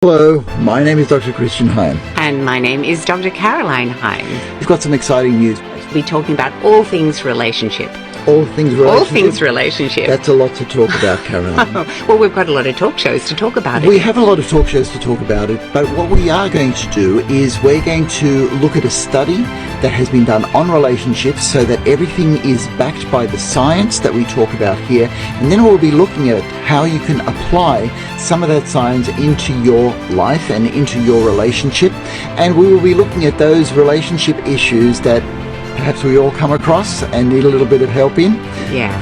Hello, my name is Dr. Christian Heim. And my name is Dr. Caroline Heim. We've got some exciting news. We'll be talking about all things relationship. All things relationship? All things relationship. That's a lot to talk about, Caroline. Well, we've got a lot of talk shows to talk about it. We have a lot of talk shows to talk about it, but what we are going to do is we're going to look at a study that has been done on relationships so that everything is backed by the science that we talk about here, and then we'll be looking at how you can apply some of that science into your life and into your relationship, and we will be looking at those relationship issues that perhaps we all come across and need a little bit of help in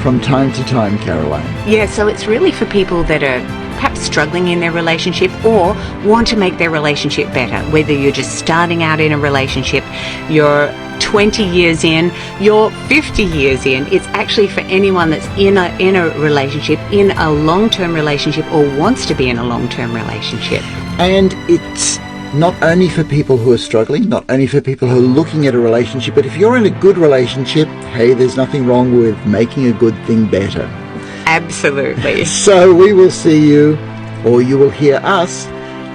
from time to time, Caroline. Yeah, so it's really for people that are perhaps struggling in their relationship or want to make their relationship better. Whether you're just starting out in a relationship, you're 20 years in, you're 50 years in, it's actually for anyone that's in a relationship, in a long-term relationship, or wants to be in a long-term relationship. And it's not only for people who are struggling, not only for people who are looking at a relationship, but if you're in a good relationship, hey, there's nothing wrong with making a good thing better. Absolutely. So we will see you, or you will hear us,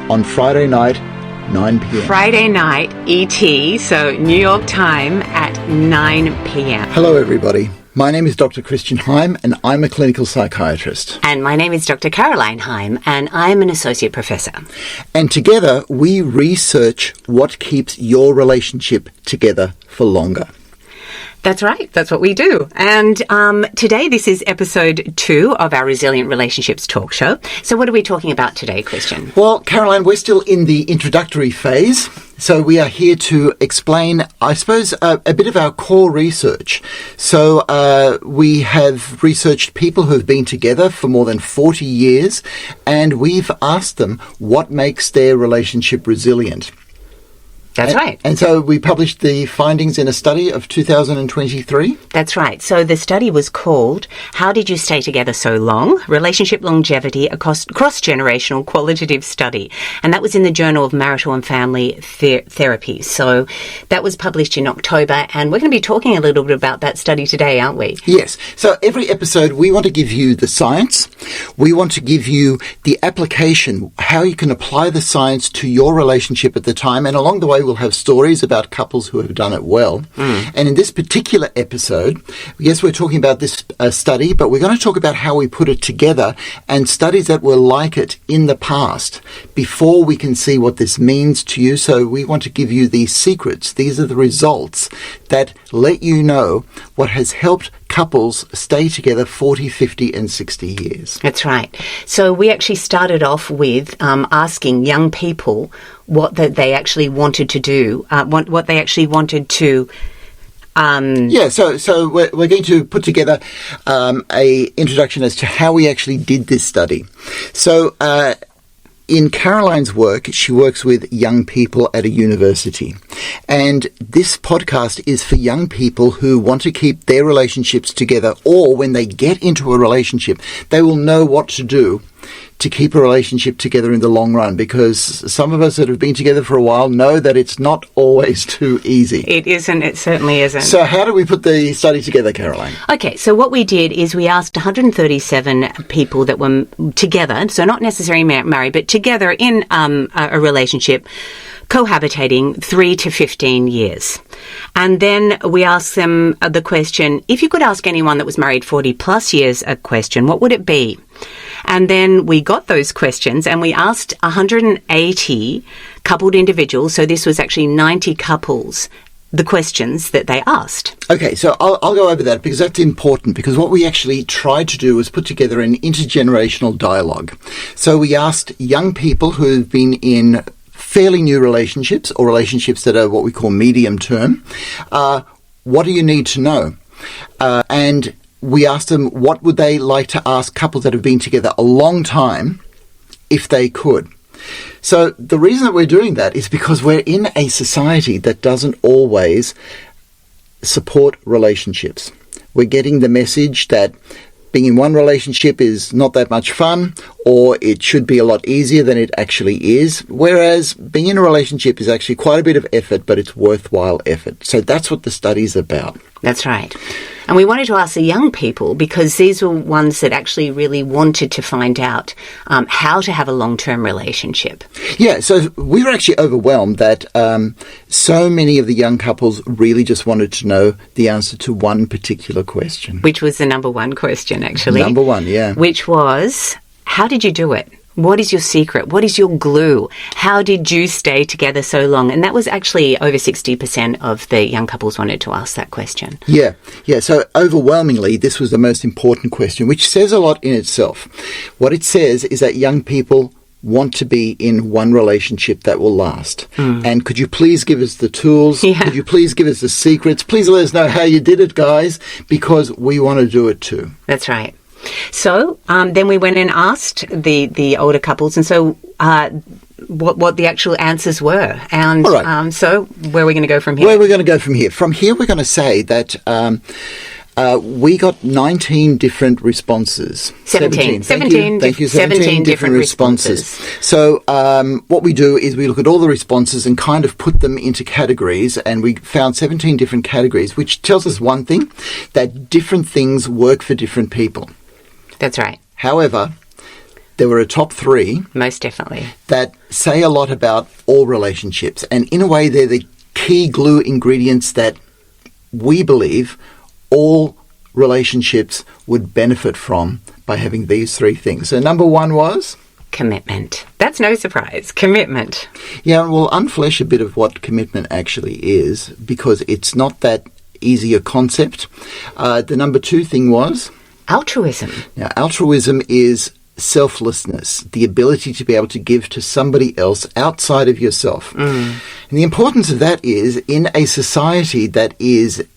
on Friday night, 9 p.m. Friday night, ET, so New York time at 9 p.m. Hello, everybody. My name is Dr. Christian Heim, and I'm a clinical psychiatrist. And my name is Dr. Caroline Heim, and I'm an associate professor. And together, we research what keeps your relationship together for longer. That's right. That's what we do. And today, this is episode 2 of our Resilient Relationships talk show. So what are we talking about today, Christian? Well, Caroline, we're still in the introductory phase. So we are here to explain, I suppose, a bit of our core research. So we have researched people who have been together for more than 40 years, and we've asked them what makes their relationship resilient. That's right. And so we published the findings in a study of 2023. That's right. So the study was called How Did You Stay Together So Long? Relationship Longevity, a Cross-Generational Qualitative Study. And that was in the Journal of Marital and Family Therapy. So that was published in October, and we're going to be talking a little bit about that study today, aren't we? Yes. So every episode we want to give you the science. We want to give you the application, how you can apply the science to your relationship at the time, and along the way we'll have stories about couples who have done it well. And in this particular episode, yes, we're talking about this study, but we're going to talk about how we put it together and studies that were like it in the past before we can see what this means to you. So we want to give you these secrets. These are the results that let you know what has helped couples stay together 40, 50 and 60 years. That's right. So we actually started off with asking young people what they actually wanted to do, what they actually wanted to... So we're going to put together a introduction as to how we actually did this study. So in Caroline's work, she works with young people at a university. And this podcast is for young people who want to keep their relationships together, or when they get into a relationship, they will know what to do to keep a relationship together in the long run, because some of us that have been together for a while know that it's not always too easy. It isn't. It certainly isn't. So how do we put the study together, Caroline? Okay, so what we did is we asked 137 people that were together, so not necessarily married, but together in a relationship, cohabitating 3 to 15 years. And then we asked them the question, if you could ask anyone that was married 40 plus years a question, what would it be? And then we got those questions and we asked 180 coupled individuals, so this was actually 90 couples, the questions that they asked. Okay, so I'll go over that because that's important, because what we actually tried to do was put together an intergenerational dialogue. So we asked young people who've been in fairly new relationships, or relationships that are what we call medium term, what do you need to know? And we asked them what would they like to ask couples that have been together a long time if they could. So the reason that we're doing that is because we're in a society that doesn't always support relationships. We're getting the message that being in one relationship is not that much fun, or it should be a lot easier than it actually is, whereas being in a relationship is actually quite a bit of effort, but it's worthwhile effort. So that's what the study's about. That's right. And we wanted to ask the young people because these were ones that actually really wanted to find out how to have a long-term relationship. Yeah, so we were actually overwhelmed that so many of the young couples really just wanted to know the answer to one particular question. Which was the number one question, actually. Number one, yeah. Which was, how did you do it? What is your secret? What is your glue? How did you stay together so long? And that was actually over 60% of the young couples wanted to ask that question. Yeah. So overwhelmingly, this was the most important question, which says a lot in itself. What it says is that young people want to be in one relationship that will last. And could you please give us the tools? Yeah. Could you please give us the secrets? Please let us know how you did it, guys, because we want to do it too. That's right. So then we went and asked the older couples, and so what the actual answers were. And right. So where are we going to go from here? Where are we going to go from here? From here, we're going to say that we got 19 different responses. 17. Thank you. 17 different responses. So what we do is we look at all the responses and kind of put them into categories, and we found 17 different categories, which tells us one thing, that different things work for different people. That's right. However, there were a top three. Most definitely. That say a lot about all relationships. And in a way, they're the key glue ingredients that we believe all relationships would benefit from by having these three things. So number one was? Commitment. That's no surprise. Commitment. Yeah, we'll unflesh a bit of what commitment actually is, because it's not that easy a concept. The number two thing was? Altruism. Now, altruism is selflessness, the ability to be able to give to somebody else outside of yourself. And the importance of that is in a society that is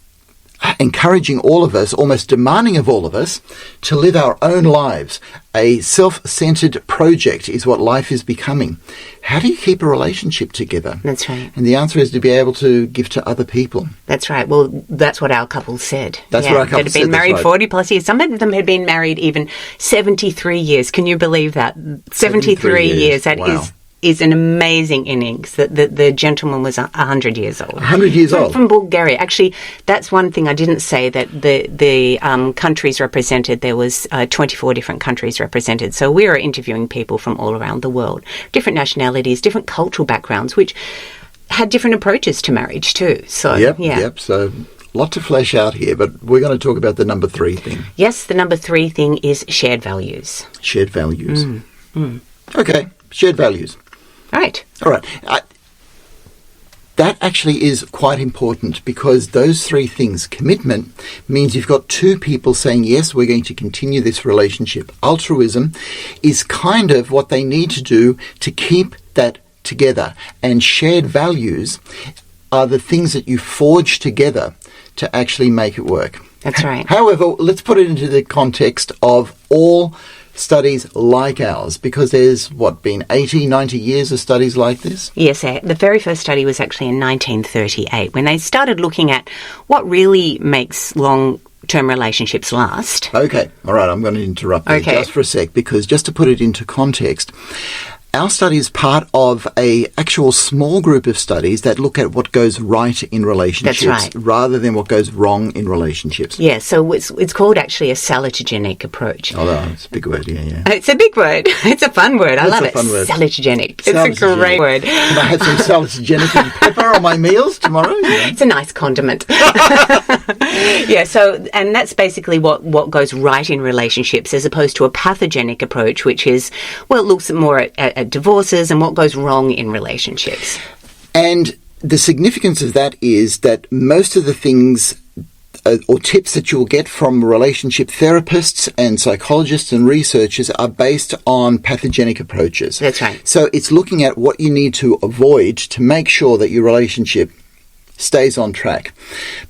encouraging all of us, almost demanding of all of us, to live our own lives. A self-centered project is what life is becoming. How do you keep a relationship together? That's right. And the answer is to be able to give to other people. That's right. Well, that's what our couple said. That's what our couple said. They'd been married 40 plus years. Some of them had been married even 73 years. Can you believe that? 73 years. That wow. is an amazing innings. The gentleman was 100 years old. 100 years old. From Bulgaria. Actually, that's one thing I didn't say, that the countries represented, there was 24 different countries represented. So we were interviewing people from all around the world, different nationalities, different cultural backgrounds, which had different approaches to marriage too. So, Yep. So a lot to flesh out here, but we're going to talk about the number three thing. Yes, the number three thing is shared values. Shared values. Okay, shared values. Right. All right. That actually is quite important, because those three things, commitment means you've got two people saying, yes, we're going to continue this relationship. Altruism is kind of what they need to do to keep that together. And shared values are the things that you forge together to actually make it work. That's right. However, let's put it into the context of all studies like ours, because there's, been 80, 90 years of studies like this? Yes, the very first study was actually in 1938, when they started looking at what really makes long-term relationships last. Okay, all right, I'm going to interrupt you just for a sec, because just to put it into context, our study is part of a actual small group of studies that look at what goes right in relationships. That's right. Rather than what goes wrong in relationships. Yeah, so it's called actually a salutogenic approach. Oh, it's a big word, yeah. It's a big word. It's a fun word. I love it. Fun word. Salutogenic. It's a great word. Can I have some salutogenic and pepper on my meals tomorrow? Yeah. It's a nice condiment. Yeah, so, and that's basically what goes right in relationships, as opposed to a pathogenic approach, which is, well, it looks more at divorces and what goes wrong in relationships. And the significance of that is that most of the things or tips that you'll get from relationship therapists and psychologists and researchers are based on pathogenic approaches. That's right. So it's looking at what you need to avoid to make sure that your relationship stays on track.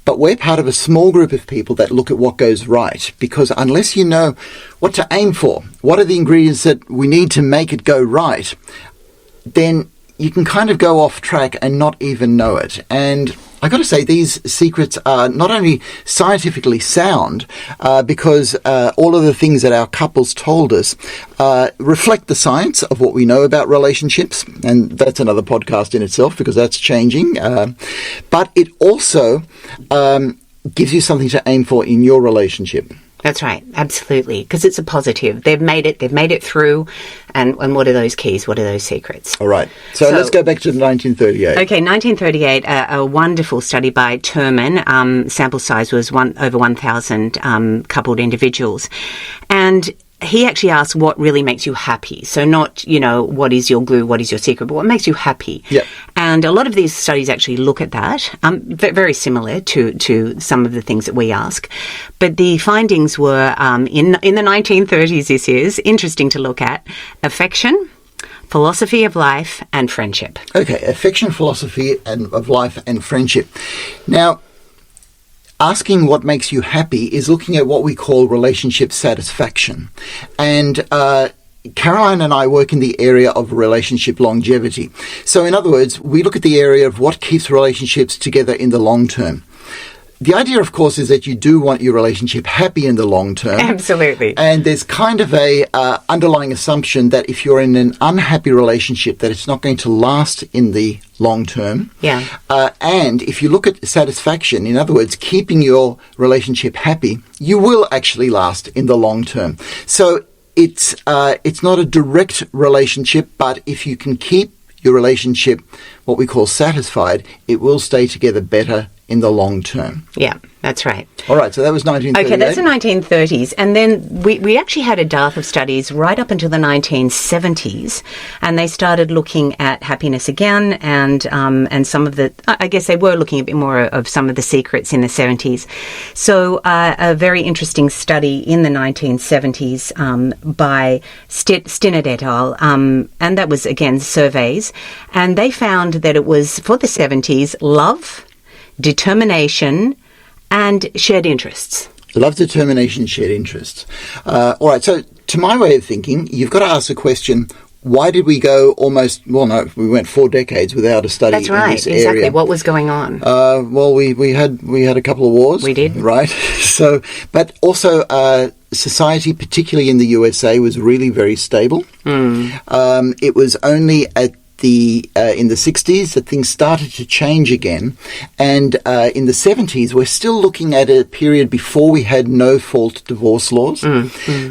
But we're part of a small group of people that look at what goes right, because unless you know what to aim for, what are the ingredients that we need to make it go right, then you can kind of go off track and not even know it. And I got to say, these secrets are not only scientifically sound, because all of the things that our couples told us reflect the science of what we know about relationships, and that's another podcast in itself because that's changing. But it also gives you something to aim for in your relationship. That's right, absolutely, because it's a positive. They've made it through, and what are those keys? What are those secrets? All right, so let's go back to 1938. Okay, 1938, a wonderful study by Terman. Sample size was over 1,000 coupled individuals, and he actually asked what really makes you happy. So not, what is your glue, what is your secret, but what makes you happy. Yep. And a lot of these studies actually look at that, very similar to some of the things that we ask. But the findings were, in the 1930s, this is interesting to look at, affection, philosophy of life, and friendship. Okay, affection, philosophy of life, and friendship. Now, asking what makes you happy is looking at what we call relationship satisfaction. And Caroline and I work in the area of relationship longevity. So in other words, we look at the area of what keeps relationships together in the long term. The idea, of course, is that you do want your relationship happy in the long term. Absolutely. And there's kind of a underlying assumption that if you're in an unhappy relationship, that it's not going to last in the long term. Yeah. And if you look at satisfaction, in other words, keeping your relationship happy, you will actually last in the long term. So it's not a direct relationship, but if you can keep your relationship, what we call satisfied, it will stay together better in the long term. Yeah, that's right. All right, so that was 1938. Okay, that's the 1930s. And then we actually had a dearth of studies right up until the 1970s, and they started looking at happiness again, and some of the, I guess they were looking a bit more of some of the secrets in the 70s. So a very interesting study in the 1970s by Stinnett et al., and that was, again, surveys, and they found that it was, for the 70s, love, determination, and shared interests. Love, determination, shared interests. All right, so to my way of thinking, you've got to ask the question, why did we go we went 4 decades without a study in this area? That's right, exactly. What was going on? We had a couple of wars. We did. Right? So, but also society, particularly in the USA, was really very stable. It was only at in the 60s that things started to change again, and in the 70s we're still looking at a period before we had no-fault divorce laws.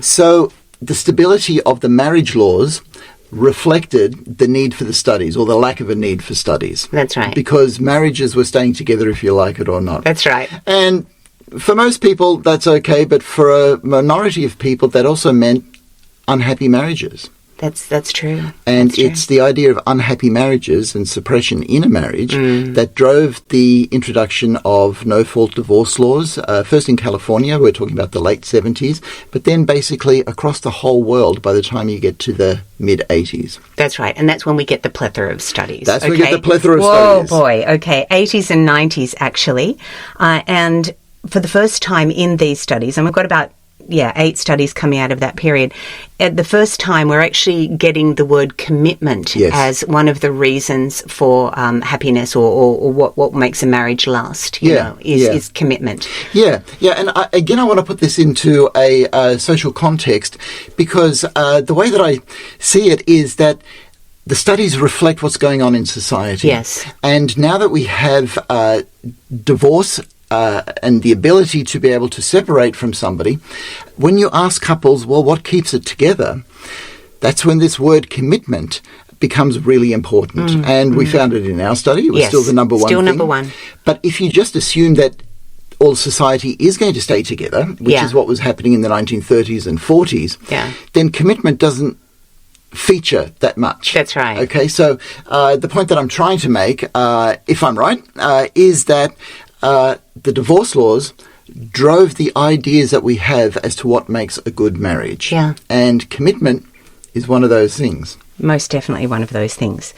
So the stability of the marriage laws reflected the need for the studies, or the lack of a need for studies. That's right. Because marriages were staying together if you like it or not. That's right. And for most people that's okay, but for a minority of people that also meant unhappy marriages. That's true. And it's the idea of unhappy marriages and suppression in a marriage that drove the introduction of no-fault divorce laws, first in California, we're talking about the late 70s, but then basically across the whole world by the time you get to the mid-80s. That's right, and that's when we get the plethora of studies. That's when we get the plethora of studies. Oh boy, okay, 80s and 90s actually, and for the first time in these studies, and we've got about 8 studies coming out of that period. At the first time, we're actually getting the word commitment as one of the reasons for happiness or what makes a marriage last, is commitment. Yeah, and I want to put this into a social context because the way that I see it is that the studies reflect what's going on in society. Yes. And now that we have divorce and the ability to be able to separate from somebody, when you ask couples, well, what keeps it together? That's when this word commitment becomes really important. And we found it in our study. It was still the number one thing. Number one. But if you just assume that all society is going to stay together, which is what was happening in the 1930s and 40s, then commitment doesn't feature that much. That's right. Okay, so the point that I'm trying to make, if I'm right, is that the divorce laws drove the ideas that we have as to what makes a good marriage. Yeah. And commitment is one of those things. Most definitely one of those things.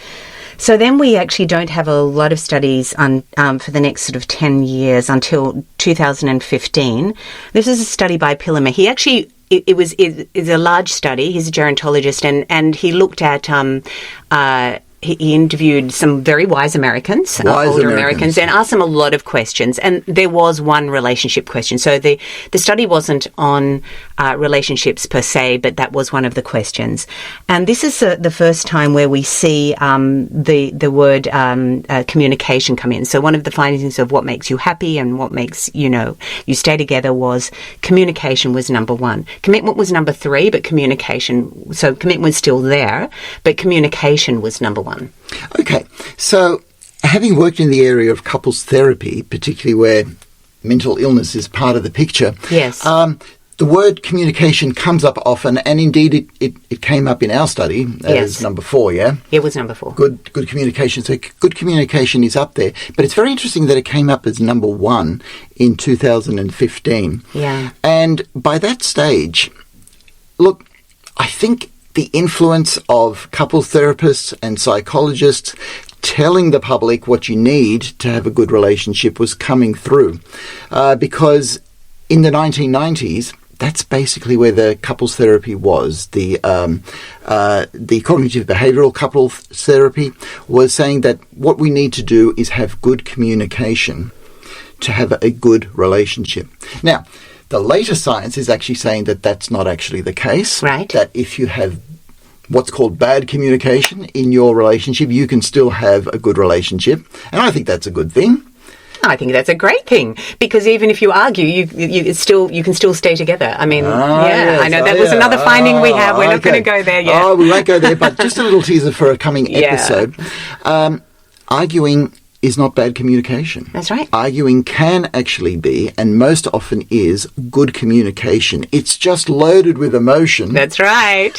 So then we actually don't have a lot of studies on for the next sort of 10 years until 2015. This is a study by Pillemer. He actually, it's a large study. He's a gerontologist, and he looked at he interviewed some very wise Americans, older Americans, and asked them a lot of questions. And there was one relationship question. So the study wasn't on relationships per se, but that was one of the questions. And this is the first time where we see the word communication come in. So one of the findings of what makes you happy and what makes, you stay together was communication was number one. Commitment was number three, but communication, so commitment was still there, but communication was number one. Okay, so having worked in the area of couples therapy, particularly where mental illness is part of the picture, yes, the word communication comes up often, and indeed it came up in our study as number 4, yeah? It was number 4. Good communication. So good communication is up there. But it's very interesting that it came up as number 1 in 2015. Yeah. And by that stage, look, I think the influence of couples therapists and psychologists telling the public what you need to have a good relationship was coming through. Because in the 1990s, that's basically where the couples therapy was. The cognitive behavioral couples therapy was saying that what we need to do is have good communication to have a good relationship. Now, the later science is actually saying that that's not actually the case. Right. That if you have what's called bad communication in your relationship, you can still have a good relationship. And I think that's a good thing. I think that's a great thing, because even if you argue, you can still stay together. I mean, yes, I know that was another finding we have. We're not going to go there yet. Oh, we won't go there, but just a little teaser for a coming episode. Arguing is not bad communication. That's right. Arguing can actually be, and most often is, good communication. It's just loaded with emotion. That's right.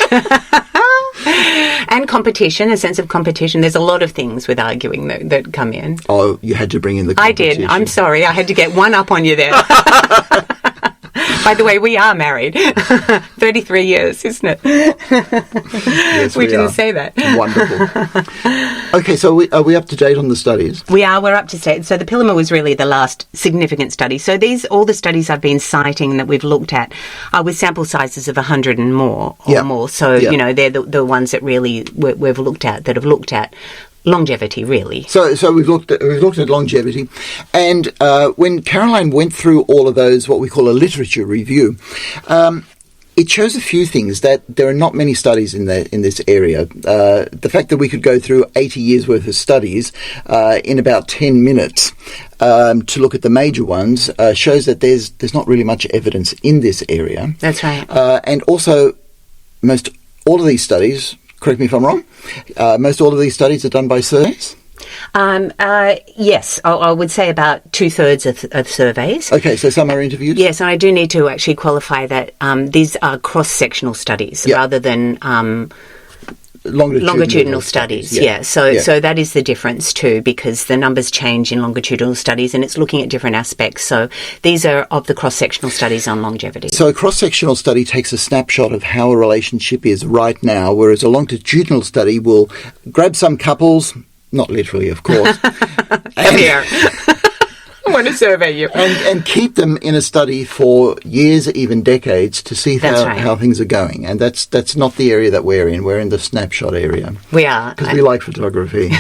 And competition, a sense of competition. There's a lot of things with arguing that come in. Oh, you had to bring in the competition. I did. I'm sorry. I had to get one up on you there. By the way, we are married. 33 years, isn't it? Yes, we didn't say that. Wonderful. Okay, so are we up to date on the studies? We're up to date. So the Pillimer was really the last significant study. So all the studies I've been citing that we've looked at are with sample sizes of 100 and more, or more. So, they're the ones that really we've looked at, that have looked at longevity, really. So we've looked at longevity, and when Caroline went through all of those, what we call a literature review, it shows a few things, that there are not many studies in this area. The fact that we could go through 80 years worth of studies in about 10 minutes to look at the major ones shows that there's not really much evidence in this area. That's right. And also, most all of these studies, correct me if I'm wrong, most all of these studies are done by surveys? Yes, I would say about 2/3 of surveys. Okay, so some are interviews? Yes, and I do need to actually qualify that these are cross-sectional studies rather than longitudinal studies. Yeah. So that is the difference too, because the numbers change in longitudinal studies and it's looking at different aspects. So these are of the cross-sectional studies on longevity. So a cross-sectional study takes a snapshot of how a relationship is right now, whereas a longitudinal study will grab some couples, not literally, of course. Come here. I want to survey you. And keep them in a study for years, even decades, to see how things are going. And that's not the area that we're in. We're in the snapshot area. We are. Because we like photography.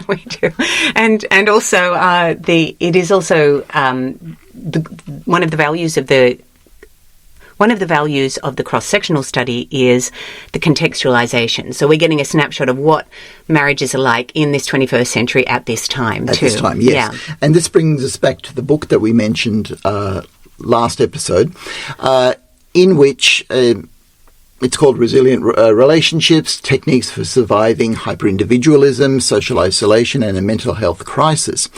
We do. And also, it is also one of the values of the cross-sectional study is the contextualization. So we're getting a snapshot of what marriages are like in this 21st century at this time, At this time, yes. Yeah. And this brings us back to the book that we mentioned last episode, in which it's called Resilient Relationships, Techniques for Surviving Hyperindividualism, Social Isolation, and a Mental Health Crisis.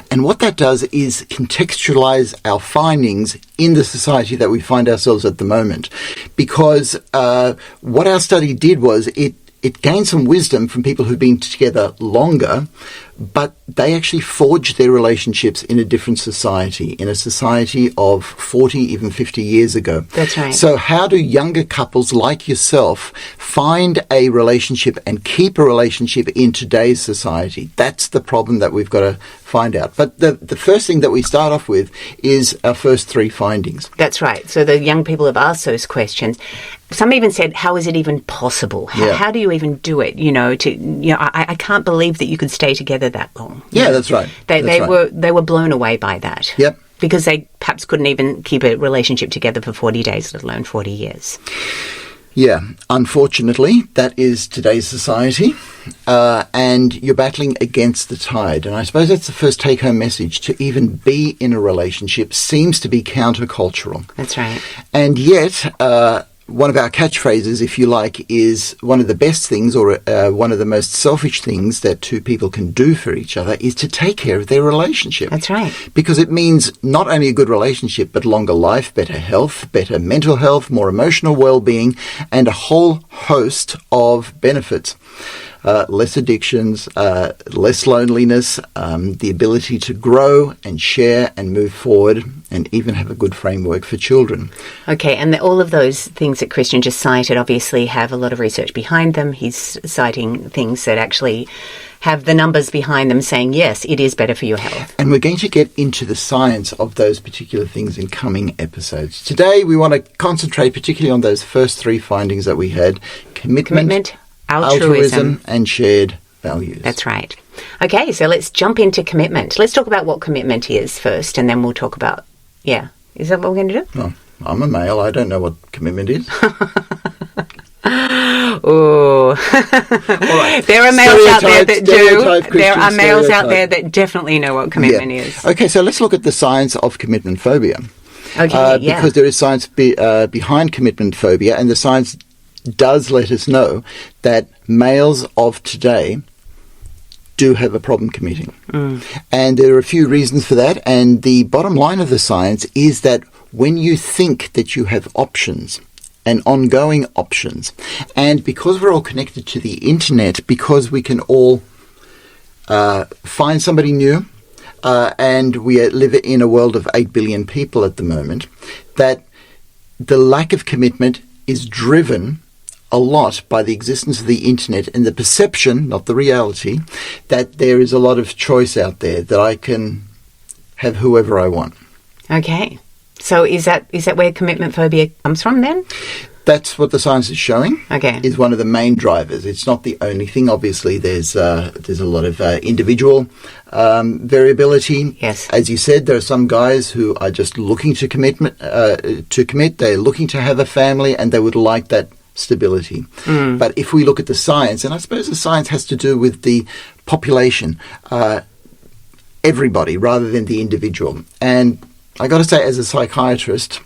And what that does is contextualize our findings in the society that we find ourselves at the moment. Because what our study did was it gained some wisdom from people who've been together longer, but they actually forged their relationships in a different society, in a society of 40, even 50 years ago. That's right. So how do younger couples like yourself find a relationship and keep a relationship in today's society? That's the problem that we've got to find out. But the first thing that we start off with is our first 3 findings. That's right. So the young people have asked those questions. some even said, how is it even possible? How do you even do it? I can't believe that you could stay together that long. Yeah, that's right. They were blown away by that. Yep. Because they perhaps couldn't even keep a relationship together for 40 days, let alone 40 years. Yeah, unfortunately, that is today's society, and you're battling against the tide. And I suppose that's the first take-home message. To even be in a relationship seems to be countercultural. That's right. And yet, one of our catchphrases, if you like, is one of the best things or one of the most selfish things that two people can do for each other is to take care of their relationship. That's right. Because it means not only a good relationship, but longer life, better health, better mental health, more emotional well-being, and a whole host of benefits. Less addictions, less loneliness, the ability to grow and share and move forward, and even have a good framework for children. Okay, and all of those things that Christian just cited obviously have a lot of research behind them. He's citing things that actually have the numbers behind them saying, yes, it is better for your health. And we're going to get into the science of those particular things in coming episodes. Today, we want to concentrate particularly on those first three findings that we had. Commitment, altruism, and shared values. That's right. Okay, so let's jump into commitment. Let's talk about what commitment is first, and then we'll talk about, is that what we're going to do? Oh, I'm a male. I don't know what commitment is. Oh, right. There are males out there that do. There are males out there that definitely know what commitment is. Okay, so let's look at the science of commitment phobia. Okay, because there is science behind commitment phobia, and the science does let us know that males of today do have a problem committing. And there are a few reasons for that, and the bottom line of the science is that when you think that you have options, and ongoing options, and because we're all connected to the internet, because we can all find somebody new, and we live in a world of 8 billion people at the moment, that the lack of commitment is driven a lot by the existence of the internet and the perception, not the reality, that there is a lot of choice out there, that I can have whoever I want. Okay. So is that where commitment phobia comes from then? That's what the science is showing. Okay. Is one of the main drivers. It's not the only thing. Obviously, there's a lot of individual variability. Yes. As you said, there are some guys who are just looking to commit. They're looking to have a family, and they would like that stability. But if we look at the science, and I suppose the science has to do with the population, everybody rather than the individual. And I got to say, as a psychiatrist,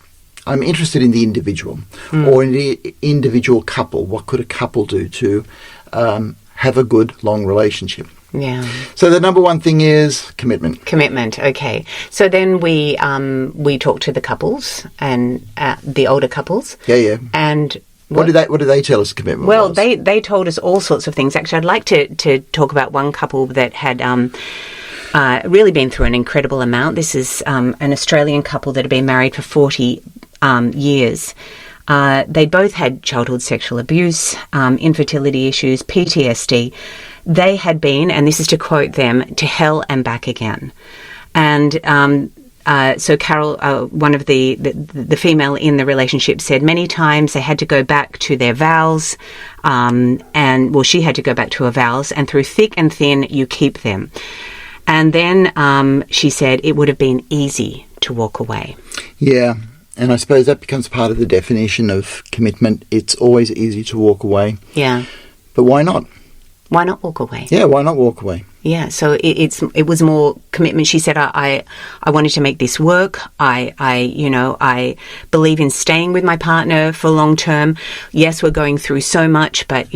I'm interested in the individual or in the individual couple. What could a couple do to have a good, long relationship? Yeah. So the number one thing is commitment. Commitment. Okay. So then we talk to the couples and the older couples. Yeah. And what did they tell us commitment well, was? they told us all sorts of things. Actually, I'd like to talk about one couple that had really been through an incredible amount. This is an Australian couple that had been married for 40 years. They both had childhood sexual abuse, infertility issues, PTSD. They had been, and this is to quote them, to hell and back again. And so Carol, one of the female in the relationship, said many times they had to go back to their vows, she had to go back to her vows, and through thick and thin, you keep them. And then she said it would have been easy to walk away. Yeah. And I suppose that becomes part of the definition of commitment. It's always easy to walk away. Yeah. But why not? Why not walk away? Yeah, why not walk away? Yeah, so it was more commitment. She said, I wanted to make this work. I believe in staying with my partner for long term. Yes, we're going through so much, but,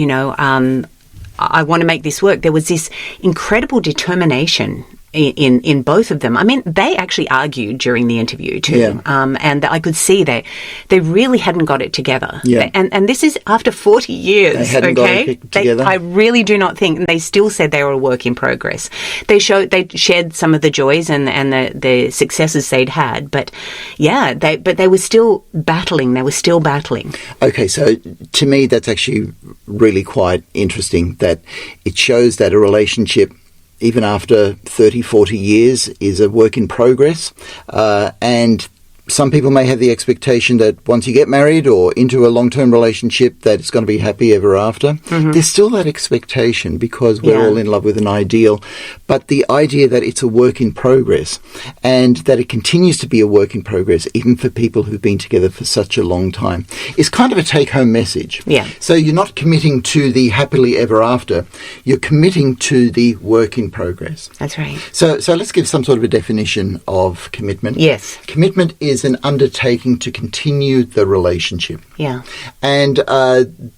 I want to make this work. There was this incredible determination in both of them. I mean, they actually argued during the interview too, and I could see they really hadn't got it together. Yeah. And this is after 40 years. They hadn't got it together. I really do not think, and they still said they were a work in progress. They shared some of the joys and the successes they'd had, but they were still battling. They were still battling. Okay, so to me, that's actually really quite interesting. That it shows that a relationship, even after 30, 40 years, is a work in progress. And some people may have the expectation that once you get married or into a long-term relationship that it's going to be happy ever after. There's still that expectation because we're all in love with an ideal. But the idea that it's a work in progress and that it continues to be a work in progress even for people who've been together for such a long time is kind of a take-home message. Yeah. So you're not committing to the happily ever after. You're committing to the work in progress. That's right. So let's give some sort of a definition of commitment. Yes. Commitment is an undertaking to continue the relationship. Yeah. And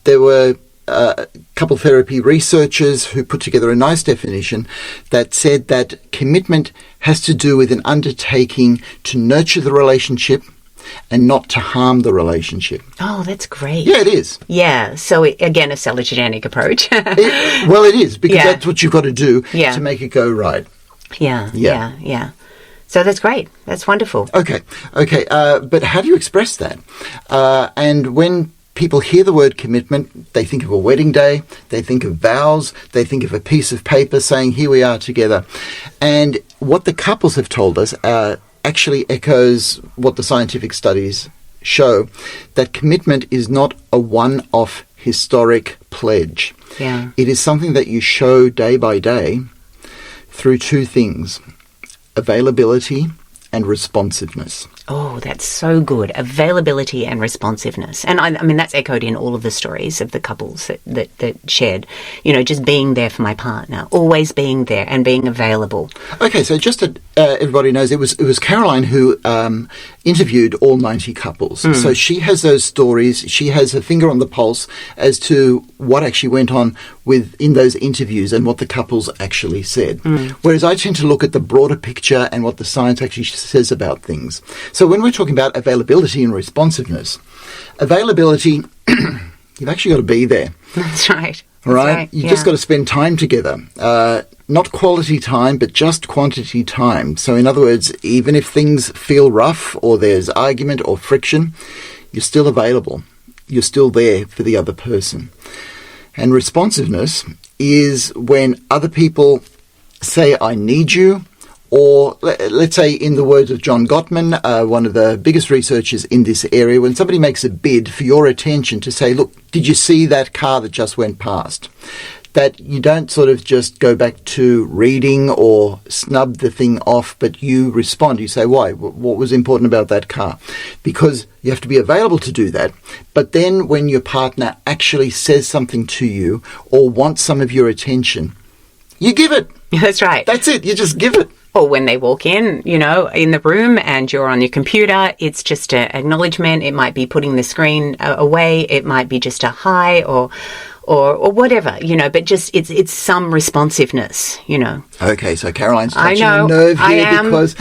there were couple therapy researchers who put together a nice definition that said that commitment has to do with an undertaking to nurture the relationship and not to harm the relationship. Oh, that's great. Yeah, it is. Yeah. So, again, a cellogenic approach. Well, it is, because that's what you've got to do to make it go right. Yeah. So that's great. That's wonderful. Okay. But how do you express that? And when people hear the word commitment, they think of a wedding day, they think of vows, they think of a piece of paper saying, here we are together. And what the couples have told us actually echoes what the scientific studies show, that commitment is not a one-off historic pledge. Yeah. It is something that you show day by day through two things: availability and responsiveness. Oh, that's so good. Availability and responsiveness. And I mean, that's echoed in all of the stories of the couples that shared, just being there for my partner, always being there and being available. Okay, so just so everybody knows, it was Caroline who interviewed all 90 couples. So she has those stories. She has her finger on the pulse as to what actually went on in those interviews and what the couples actually said. Whereas I tend to look at the broader picture and what the science actually says about things. So when we're talking about availability and responsiveness, availability, you've actually got to be there. That's right. Right? You've just got to spend time together. Not quality time, but just quantity time. So in other words, even if things feel rough or there's argument or friction, you're still available. You're still there for the other person. And responsiveness is when other people say, I need you. Or let's say, in the words of John Gottman, one of the biggest researchers in this area, when somebody makes a bid for your attention to say, look, did you see that car that just went past? That you don't sort of just go back to reading or snub the thing off, but you respond. You say, why? What was important about that car? Because you have to be available to do that. But then when your partner actually says something to you or wants some of your attention, you give it. That's right. That's it. You just give it. Or when they walk in, in the room and you're on your computer, it's just an acknowledgement. It might be putting the screen away. It might be just a hi or whatever, but just it's some responsiveness, Okay, so Caroline's touching I know, a nerve here I am. because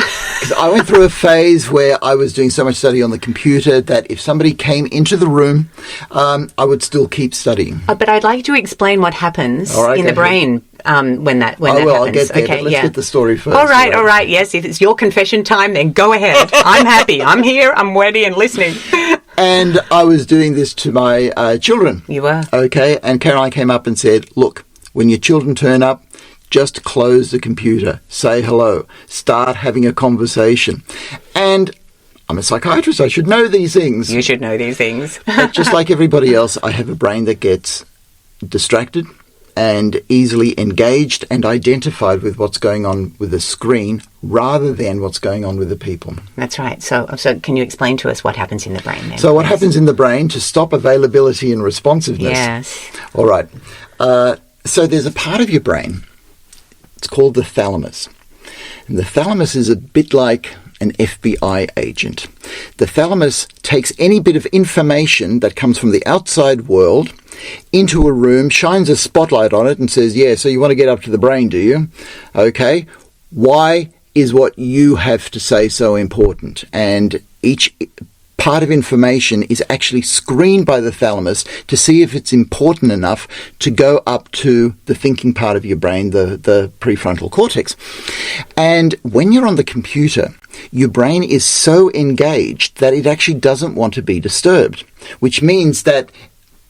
I went through a phase where I was doing so much study on the computer that if somebody came into the room, I would still keep studying. But I'd like to explain what happens in the brain when that happens. I'll get there, but let's get the story first. All right. Yes, if it's your confession time, then go ahead. I'm happy. I'm here. I'm ready and listening. And I was doing this to my children. You were? Okay, and Caroline came up and said, look, when your children turn up, just close the computer, say hello, start having a conversation. And I'm a psychiatrist, I should know these things. You should know these things. But just like everybody else, I have a brain that gets distracted and easily engaged and identified with what's going on with the screen rather than what's going on with the people. That's right. So can you explain to us what happens in the brain then? So what happens in the brain to stop availability and responsiveness? Yes. All right. So there's a part of your brain, it's called the thalamus. And the thalamus is a bit like an FBI agent. The thalamus takes any bit of information that comes from the outside world into a room, shines a spotlight on it and says, yeah, so you want to get up to the brain, do you? Okay. Why is what you have to say so important? And each part of information is actually screened by the thalamus to see if it's important enough to go up to the thinking part of your brain, the prefrontal cortex. And when you're on the computer, your brain is so engaged that it actually doesn't want to be disturbed, which means that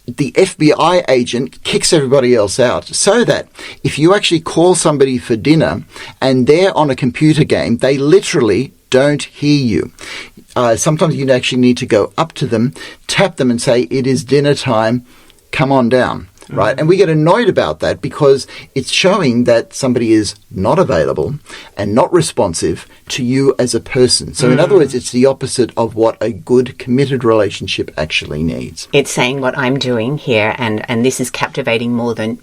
the FBI agent kicks everybody else out, so that if you actually call somebody for dinner and they're on a computer game, they literally don't hear you. Sometimes you actually need to go up to them, tap them and say, it is dinner time, come on down. Right. And we get annoyed about that because it's showing that somebody is not available and not responsive to you as a person. So in other words, it's the opposite of what a good committed relationship actually needs. It's saying what I'm doing here and this is captivating more than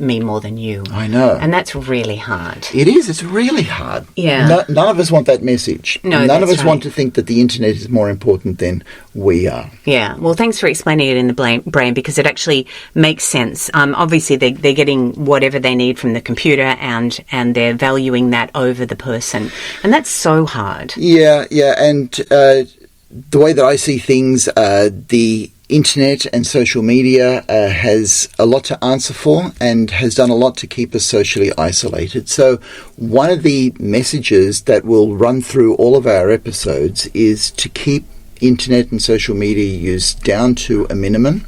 you. I know. And that's really hard. It is. It's really hard. Yeah. None of us want that message. No, None of us right. want to think that the internet is more important than we are. Yeah. Well, thanks for explaining it in the brain because it actually makes sense. Obviously, they're getting whatever they need from the computer and they're valuing that over the person. And that's so hard. Yeah. And the way that I see things, the internet and social media has a lot to answer for and has done a lot to keep us socially isolated. So one of the messages that will run through all of our episodes is to keep internet and social media use down to a minimum,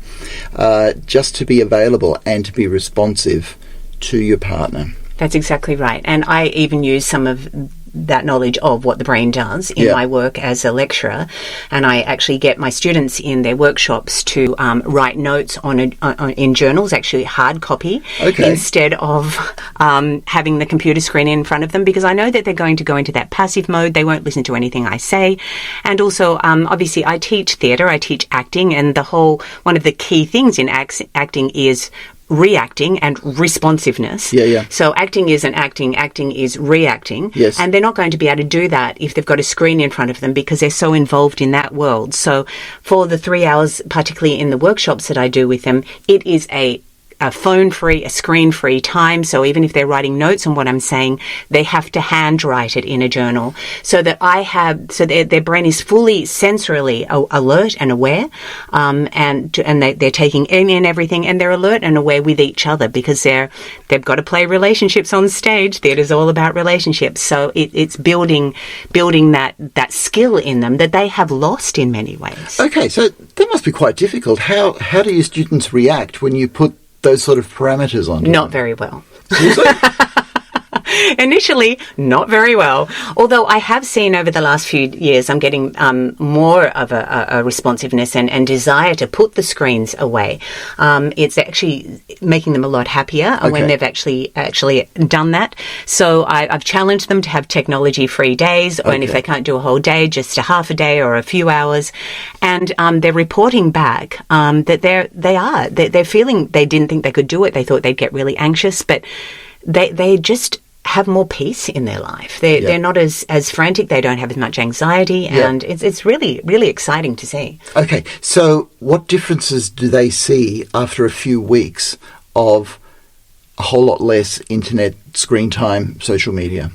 just to be available and to be responsive to your partner. That's exactly right. And I even use some of that knowledge of what the brain does in my work as a lecturer, and I actually get my students in their workshops to write notes in journals, actually hard copy, instead of having the computer screen in front of them, because I know that they're going to go into that passive mode. They won't listen to anything I say. And also, obviously, I teach theatre, I teach acting, and one of the key things in acting is reacting and responsiveness. So acting isn't acting is reacting. Yes. And they're not going to be able to do that if they've got a screen in front of them because they're so involved in that world. So for the 3 hours, particularly in the workshops that I do with them, it is a phone-free, a screen-free time. So even if they're writing notes on what I'm saying, they have to handwrite it in a journal so that their brain is fully sensorily alert and aware, and they're taking in everything, and they're alert and aware with each other because they've got to play relationships on stage. Theatre's all about relationships. So it's building that skill in them that they have lost in many ways. Okay, so that must be quite difficult. How do your students react when you put those sort of parameters on? Not very well. Initially, not very well. Although I have seen over the last few years, I'm getting more of a responsiveness and desire to put the screens away. It's actually making them a lot happier when they've actually done that. So I've challenged them to have technology-free days, and if they can't do a whole day, just a half a day or a few hours. And they're reporting back that they're feeling they didn't think they could do it. They thought they'd get really anxious, but they just have more peace in their life. They're not as frantic. They don't have as much anxiety, and it's really, really exciting to see. Okay, so what differences do they see after a few weeks of a whole lot less internet screen time, social media?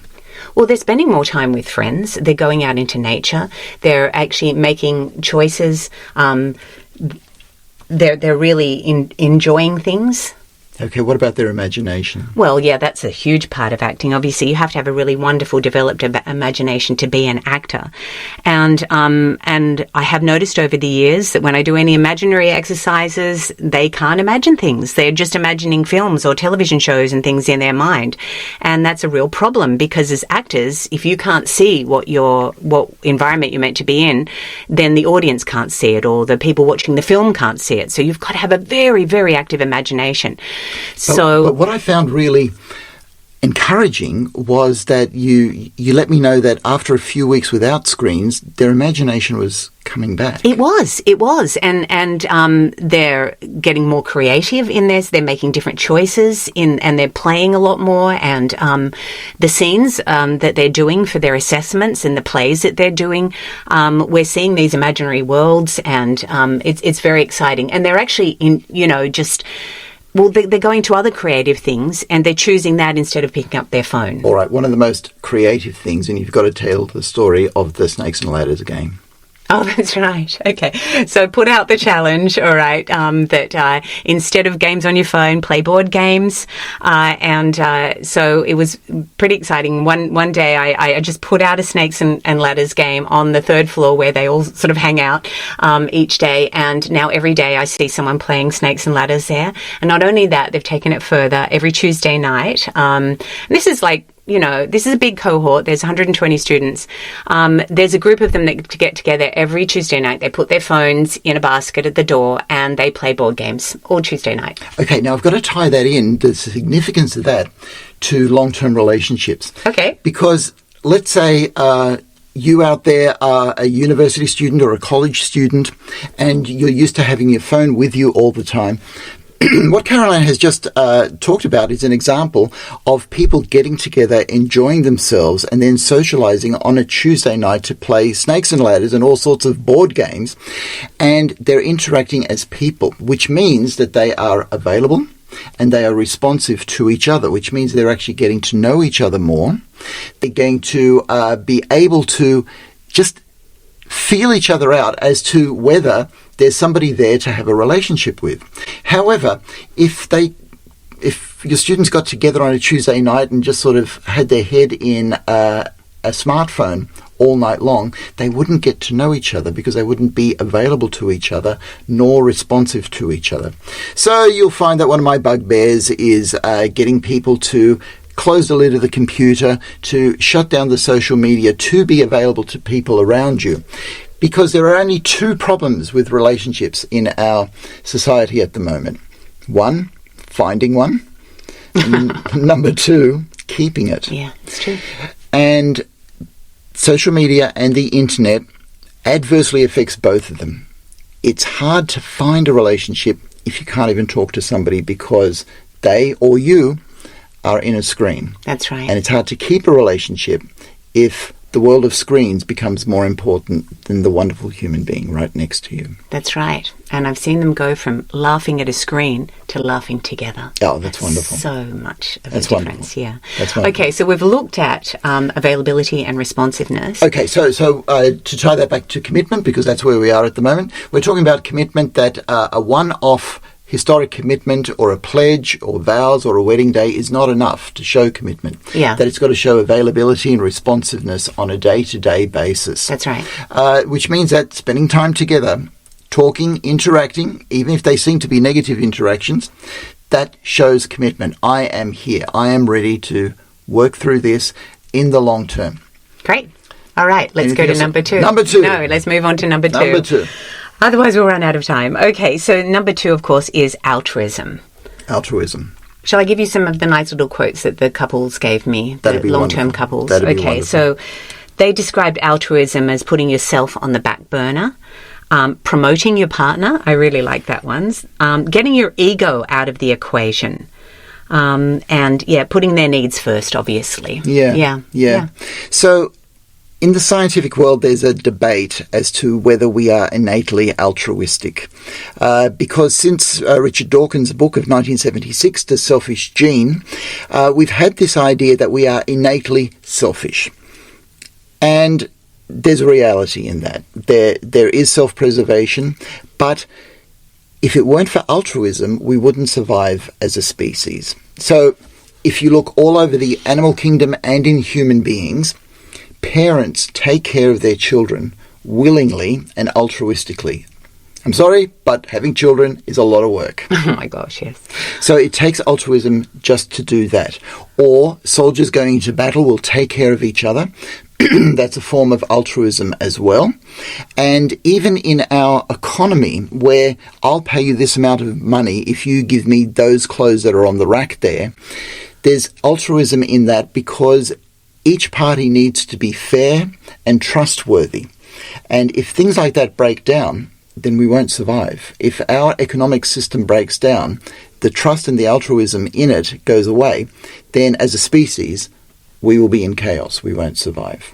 Well, they're spending more time with friends. They're going out into nature. They're actually making choices. They're really enjoying things. Okay, what about their imagination? Well, yeah, that's a huge part of acting. Obviously, you have to have a really wonderful, developed imagination to be an actor. And I have noticed over the years that when I do any imaginary exercises, they can't imagine things. They're just imagining films or television shows and things in their mind. And that's a real problem because as actors, if you can't see what environment you're meant to be in, then the audience can't see it or the people watching the film can't see it. So you've got to have a very, very active imagination. But what I found really encouraging was that you let me know that after a few weeks without screens, their imagination was coming back. It was, and they're getting more creative in this. They're making different choices and they're playing a lot more. And the scenes that they're doing for their assessments and the plays that they're doing, we're seeing these imaginary worlds, and it's very exciting. And they're actually they're going to other creative things and they're choosing that instead of picking up their phone. All right, one of the most creative things, and you've got to tell the story of the Snakes and Ladders game. Oh, that's right. Okay. So put out the challenge, all right, that instead of games on your phone, play board games. So it was pretty exciting. One day I just put out a Snakes and Ladders game on the third floor where they all sort of hang out each day. And now every day I see someone playing Snakes and Ladders there. And not only that, they've taken it further every Tuesday night. And this is like this is a big cohort. There's 120 students. There's a group of them that get together every Tuesday night. They put their phones in a basket at the door and they play board games all Tuesday night. Okay, now I've got to tie that in, the significance of that, to long-term relationships. Okay. Because let's say you out there are a university student or a college student and you're used to having your phone with you all the time. What Caroline has just talked about is an example of people getting together, enjoying themselves, and then socializing on a Tuesday night to play snakes and ladders and all sorts of board games. And they're interacting as people, which means that they are available and they are responsive to each other, which means they're actually getting to know each other more. They're going to be able to just feel each other out as to whether there's somebody there to have a relationship with. However, if your students got together on a Tuesday night and just sort of had their head in a smartphone all night long, they wouldn't get to know each other because they wouldn't be available to each other nor responsive to each other. So you'll find that one of my bugbears is getting people to close the lid of the computer, to shut down the social media, to be available to people around you. Because there are only two problems with relationships in our society at the moment. One, finding one. And number two, keeping it. Yeah, it's true. And social media and the internet adversely affects both of them. It's hard to find a relationship if you can't even talk to somebody because they or you are in a screen. That's right. And it's hard to keep a relationship if the world of screens becomes more important than the wonderful human being right next to you. That's right. And I've seen them go from laughing at a screen to laughing together. Oh, that's wonderful. So much of That's a difference, wonderful. yeah. That's wonderful. Okay, so we've looked at availability and responsiveness. Okay, so to tie that back to commitment, because that's where we are at the moment, we're talking about commitment that a one-off historic commitment or a pledge or vows or a wedding day is not enough to show commitment. Yeah. That it's got to show availability and responsiveness on a day-to-day basis. That's right. Which means that spending time together, talking, interacting, even if they seem to be negative interactions, that shows commitment. I am here. I am ready to work through this in the long term. Great. All right, let's Anything go to else? number two. Number two. No, let's move on to number two. Number two. Otherwise, we'll run out of time. Okay, so number two, of course, is altruism. Altruism. Shall I give you some of the nice little quotes that the couples gave me, That'd the be long-term wonderful. couples? That'd be okay, wonderful. so they described altruism as putting yourself on the back burner, promoting your partner. I really like that one. Getting your ego out of the equation. And, putting their needs first, obviously. Yeah. So in the scientific world, there's a debate as to whether we are innately altruistic. Because since Richard Dawkins' book of 1976, The Selfish Gene, we've had this idea that we are innately selfish. And there's a reality in that. There is self-preservation, but if it weren't for altruism, we wouldn't survive as a species. So if you look all over the animal kingdom and in human beings, parents take care of their children willingly and altruistically. I'm sorry, but having children is a lot of work. Oh my gosh, yes. So it takes altruism just to do that. Or soldiers going into battle will take care of each other. That's a form of altruism as well. And even in our economy, where I'll pay you this amount of money if you give me those clothes that are on the rack there, there's altruism in that because each party needs to be fair and trustworthy. And if things like that break down, then we won't survive. If our economic system breaks down, the trust and the altruism in it goes away, then as a species, we will be in chaos. We won't survive.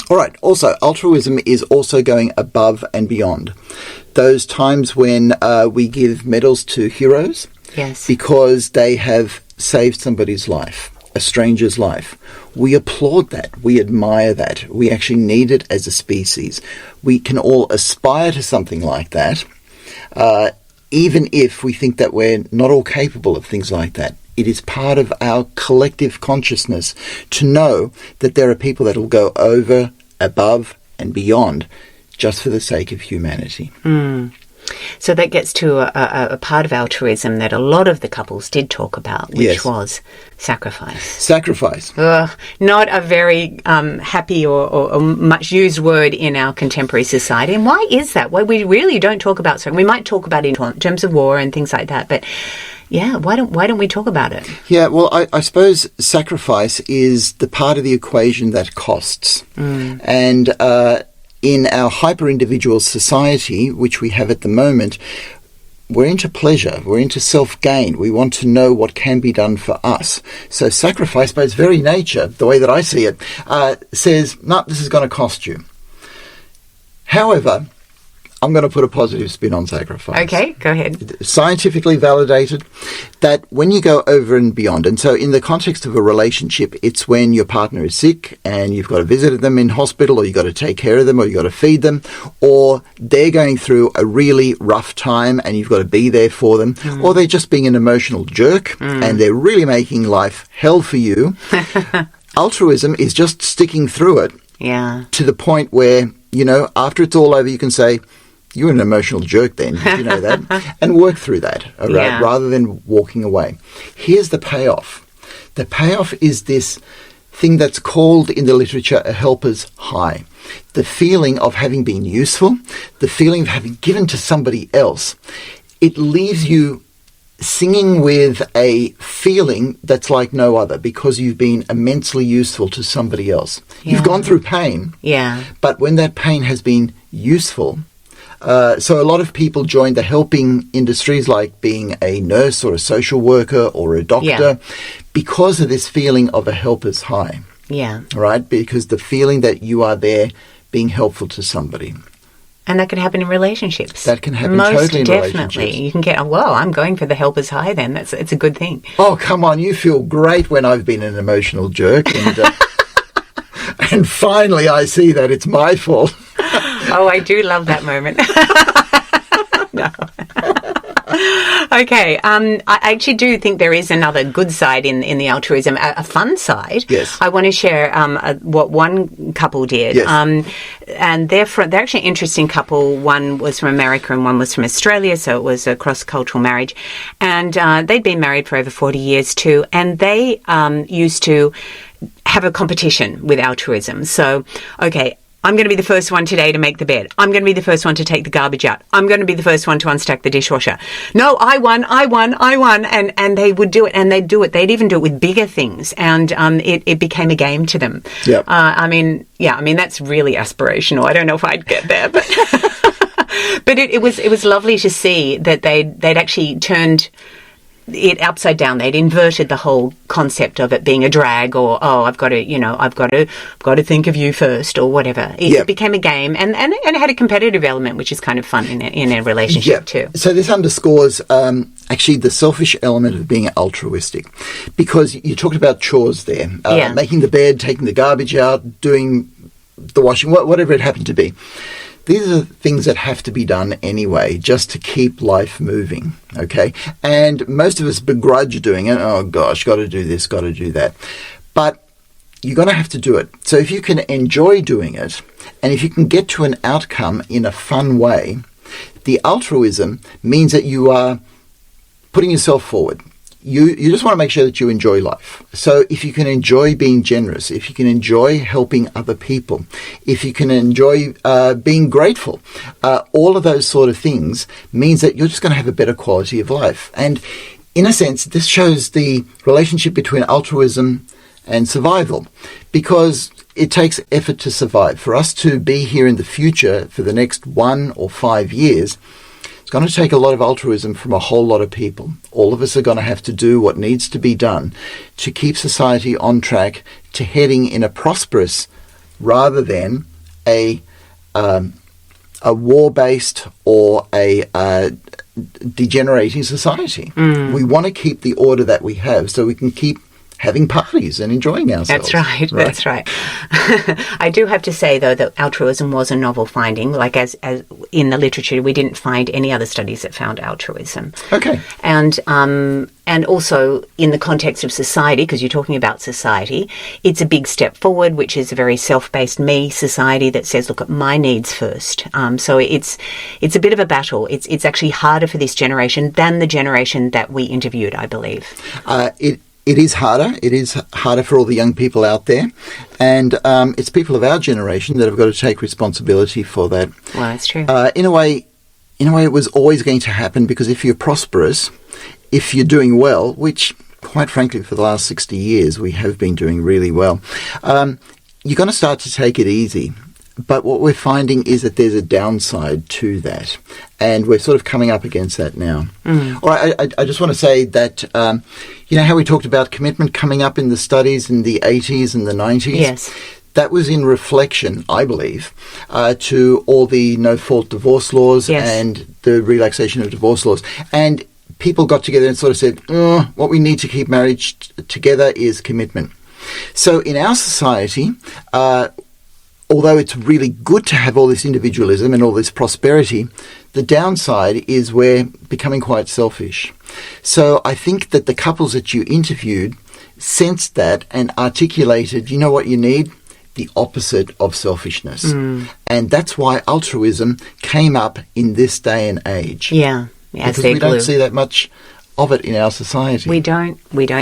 All right. Also, altruism is also going above and beyond. Those times when we give medals to heroes Yes. because they have saved somebody's life, a stranger's life. We applaud that. We admire that. We actually need it as a species. We can all aspire to something like that, even if we think that we're not all capable of things like that. It is part of our collective consciousness to know that there are people that will go over, above, and beyond just for the sake of humanity. So that gets to a part of altruism that a lot of the couples did talk about, which was sacrifice. Sacrifice. Not a very happy or much used word in our contemporary society. And why is that? Why we really don't talk about it. We might talk about it in terms of war and things like that, but yeah, why don't we talk about it? Yeah, well, I suppose sacrifice is the part of the equation that costs. And in our hyper-individual society, which we have at the moment, we're into pleasure, we're into self-gain, we want to know what can be done for us. So sacrifice, by its very nature, the way that I see it, says, no, this is going to cost you. However, I'm going to put a positive spin on sacrifice. Okay, go ahead. Scientifically validated that when you go over and beyond, and so in the context of a relationship, it's when your partner is sick and you've got to visit them in hospital, or you've got to take care of them, or you've got to feed them, or they're going through a really rough time and you've got to be there for them, or they're just being an emotional jerk and they're really making life hell for you. Altruism is just sticking through it to the point where, after it's all over, you can say, you're an emotional jerk then, you know that, and work through that, all right, rather than walking away. Here's the payoff. The payoff is this thing that's called in the literature a helper's high. The feeling of having been useful, the feeling of having given to somebody else. It leaves you singing with a feeling that's like no other because you've been immensely useful to somebody else. You've gone through pain, but when that pain has been useful, so a lot of people join the helping industries like being a nurse or a social worker or a doctor because of this feeling of a helper's high. Right? Because the feeling that you are there being helpful to somebody. And that can happen in relationships. That can happen totally in relationships. Most definitely. You can get, I'm going for the helper's high then. It's a good thing. Oh, come on. You feel great when I've been an emotional jerk. And, and finally I see that it's my fault. Oh, I do love that moment. No. Okay. I actually do think there is another good side in the altruism, a fun side. Yes. I want to share what one couple did. Yes. And they're actually an interesting couple. One was from America and one was from Australia, so it was a cross-cultural marriage. And they'd been married for over 40 years too, and they used to have a competition with altruism. So, okay, I'm going to be the first one today to make the bed. I'm going to be the first one to take the garbage out. I'm going to be the first one to unstack the dishwasher. No, I won. And they would do it, and they'd do it. They'd even do it with bigger things, and it became a game to them. Yep. I mean, that's really aspirational. I don't know if I'd get there, but but it was lovely to see that they'd actually turned it upside down. They'd inverted the whole concept of it being a drag, or I've got to think of you first, or whatever. It became a game, and it had a competitive element, which is kind of fun in a relationship too. So this underscores actually the selfish element of being altruistic, because you talked about chores there, making the bed, taking the garbage out, doing the washing, whatever it happened to be. These are things that have to be done anyway, just to keep life moving, okay? And most of us begrudge doing it. Oh, gosh, got to do this, got to do that. But you're going to have to do it. So if you can enjoy doing it, and if you can get to an outcome in a fun way, the altruism means that you are putting yourself forward. You just want to make sure that you enjoy life. So if you can enjoy being generous, if you can enjoy helping other people, if you can enjoy being grateful, all of those sort of things means that you're just going to have a better quality of life. And in a sense, this shows the relationship between altruism and survival, because it takes effort to survive. For us to be here in the future for the next 1 or 5 years, it's going to take a lot of altruism from a whole lot of people. All of us are going to have to do what needs to be done to keep society on track to heading in a prosperous rather than a war-based or a degenerating society. We want to keep the order that we have so we can keep having parties and enjoying ourselves. That's right. I do have to say, though, that altruism was a novel finding. Like, as in the literature, we didn't find any other studies that found altruism. Okay. And also in the context of society, because you're talking about society, it's a big step forward, which is a very self-based me society that says, look at my needs first. So it's a bit of a battle. It's actually harder for this generation than the generation that we interviewed, I believe. It is harder. It is harder for all the young people out there. And it's people of our generation that have got to take responsibility for that. Well, that's true. In a way, it was always going to happen, because if you're prosperous, if you're doing well, which, quite frankly, for the last 60 years, we have been doing really well, you're going to start to take it easy. But what we're finding is that there's a downside to that, and we're sort of coming up against that now. All right, I just want to say that, you know how we talked about commitment coming up in the studies in the 80s and the 90s? Yes. That was in reflection, I believe, to all the no-fault divorce laws and the relaxation of divorce laws. And people got together and sort of said, what we need to keep marriage together is commitment. So in our society, although it's really good to have all this individualism and all this prosperity, the downside is we're becoming quite selfish. So I think that the couples that you interviewed sensed that and articulated, you know what you need? The opposite of selfishness. And that's why altruism came up in this day and age. Yeah. Because we don't see that much of it in our society. We don't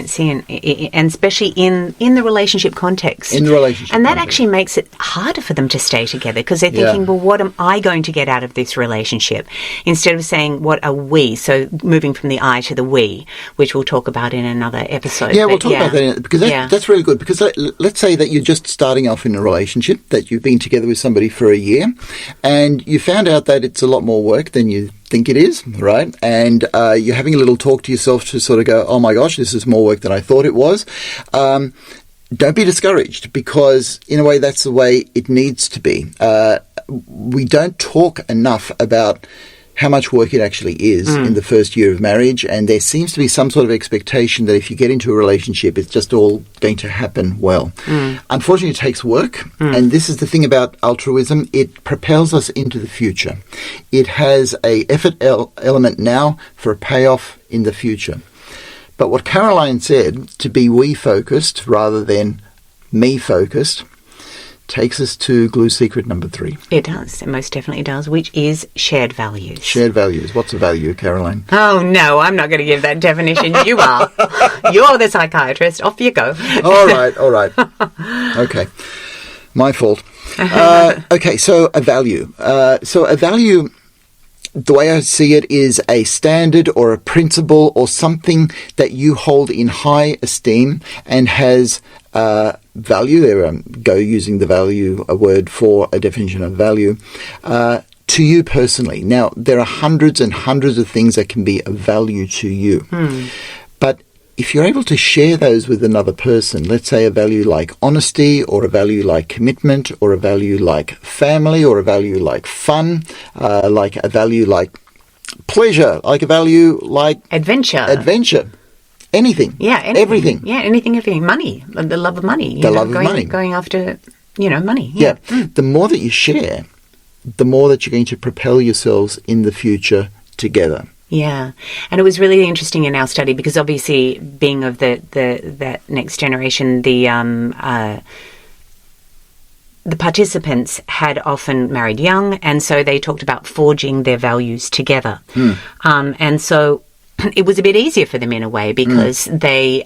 see it, and especially in the relationship context. In the relationship And that context. actually makes it harder for them to stay together, because they're thinking, well, what am I going to get out of this relationship? Instead of saying, what are we? So moving from the I to the we, which we'll talk about in another episode. Yeah, we'll talk about that, because that's really good. Because let's say that you're just starting off in a relationship, that you've been together with somebody for a year, and you found out that it's a lot more work than you think it is, right? And you're having a little talk to yourself to sort of go, oh my gosh, this is more work than I thought it was. Don't be discouraged, because in a way that's the way it needs to be. We don't talk enough about how much work it actually is in the first year of marriage, and there seems to be some sort of expectation that if you get into a relationship, it's just all going to happen well. Unfortunately, it takes work, and this is the thing about altruism. It propels us into the future. It has a effort element now for a payoff in the future. But what Caroline said, to be we-focused rather than me-focused, takes us to glue secret number 3. It does. It most definitely does, which is shared values. Shared values. What's a value, Caroline? Oh, no, I'm not going to give that definition. You are. You're the psychiatrist. Off you go. All right. Okay. My fault. Okay, so a value. The way I see it, is a standard or a principle or something that you hold in high esteem and has value. There go using the value, a word for a definition of value, to you personally. Now, there are hundreds and hundreds of things that can be of value to you. But if you're able to share those with another person, let's say a value like honesty, or a value like commitment, or a value like family, or a value like fun, like a value like pleasure, like a value like adventure, anything, everything, everything, money, the love of money, going after, money. Yeah. The more that you share, the more that you're going to propel yourselves in the future together. Yeah, and it was really interesting in our study, because obviously, being of that next generation, the participants had often married young, and so they talked about forging their values together. And so it was a bit easier for them in a way, because they